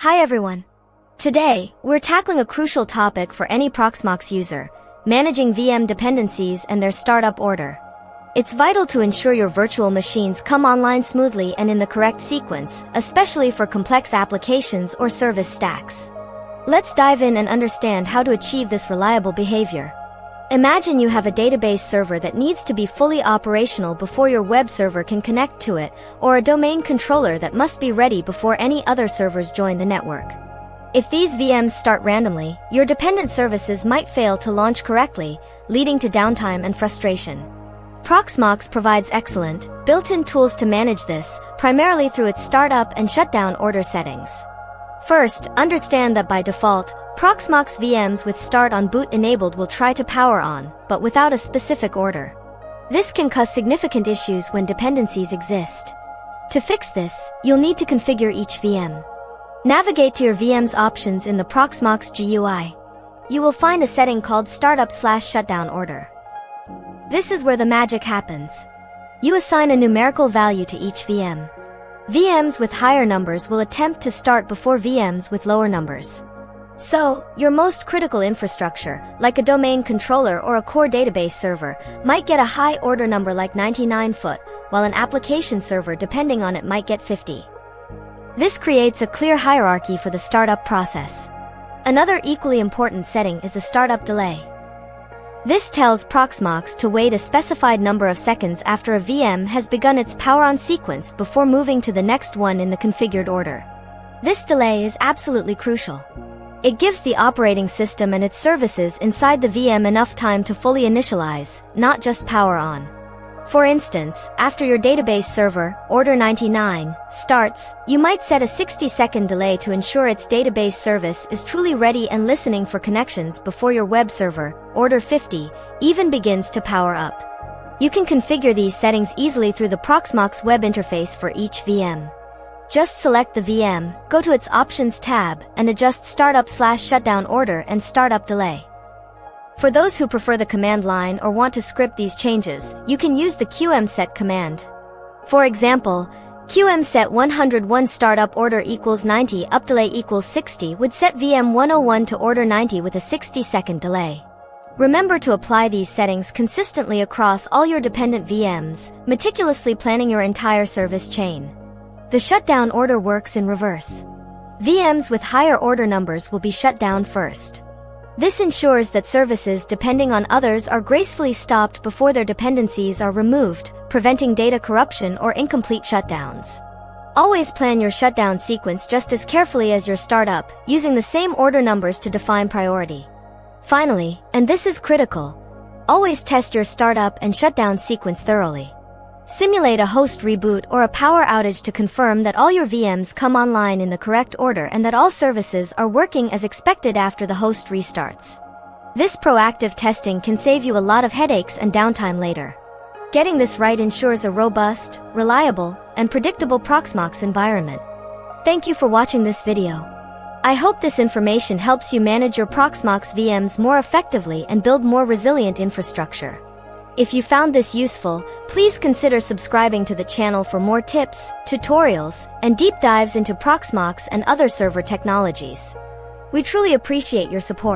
Hi everyone. Today, we're tackling a crucial topic for any Proxmox user, managing VM dependencies and their startup order. It's vital to ensure your virtual machines come online smoothly and in the correct sequence, especially for complex applications or service stacks. Let's dive in and understand how to achieve this reliable behavior. Imagine you have a database server that needs to be fully operational before your web server can connect to it, or a domain controller that must be ready before any other servers join the network. If these VMs start randomly, your dependent services might fail to launch correctly, leading to downtime and frustration. Proxmox provides excellent, built-in tools to manage this, primarily through its startup and shutdown order settings. First, understand that by default, Proxmox VMs with Start on Boot enabled will try to power on, but without a specific order. This can cause significant issues when dependencies exist. To fix this, you'll need to configure each VM. Navigate to your VM's options in the Proxmox GUI. You will find a setting called Startup/Shutdown Order. This is where the magic happens. You assign a numerical value to each VM. VMs with higher numbers will attempt to start before VMs with lower numbers. So, your most critical infrastructure, like a domain controller or a core database server, might get a high order number like 99 foot, while an application server depending on it might get 50. This creates a clear hierarchy for the startup process. Another equally important setting is the startup delay. This tells Proxmox to wait a specified number of seconds after a VM has begun its power-on sequence before moving to the next one in the configured order. This delay is absolutely crucial. It gives the operating system and its services inside the VM enough time to fully initialize, not just power on. For instance, after your database server, order 99, starts, you might set a 60-second delay to ensure its database service is truly ready and listening for connections before your web server, order 50, even begins to power up. You can configure these settings easily through the Proxmox web interface for each VM. Just select the VM, go to its Options tab, and adjust Startup/Shutdown Order and Startup Delay. For those who prefer the command line or want to script these changes, you can use the qmset command. For example, qmset 101 startup order equals 90 updelay equals 60 would set VM 101 to order 90 with a 60-second delay. Remember to apply these settings consistently across all your dependent VMs, meticulously planning your entire service chain. The shutdown order works in reverse. VMs with higher order numbers will be shut down first. This ensures that services depending on others are gracefully stopped before their dependencies are removed, preventing data corruption or incomplete shutdowns. Always plan your shutdown sequence just as carefully as your startup, using the same order numbers to define priority. Finally, and this is critical, always test your startup and shutdown sequence thoroughly. Simulate a host reboot or a power outage to confirm that all your VMs come online in the correct order and that all services are working as expected after the host restarts. This proactive testing can save you a lot of headaches and downtime later. Getting this right ensures a robust, reliable, and predictable Proxmox environment. Thank you for watching this video. I hope this information helps you manage your Proxmox VMs more effectively and build more resilient infrastructure. If you found this useful, please consider subscribing to the channel for more tips, tutorials, and deep dives into Proxmox and other server technologies. We truly appreciate your support.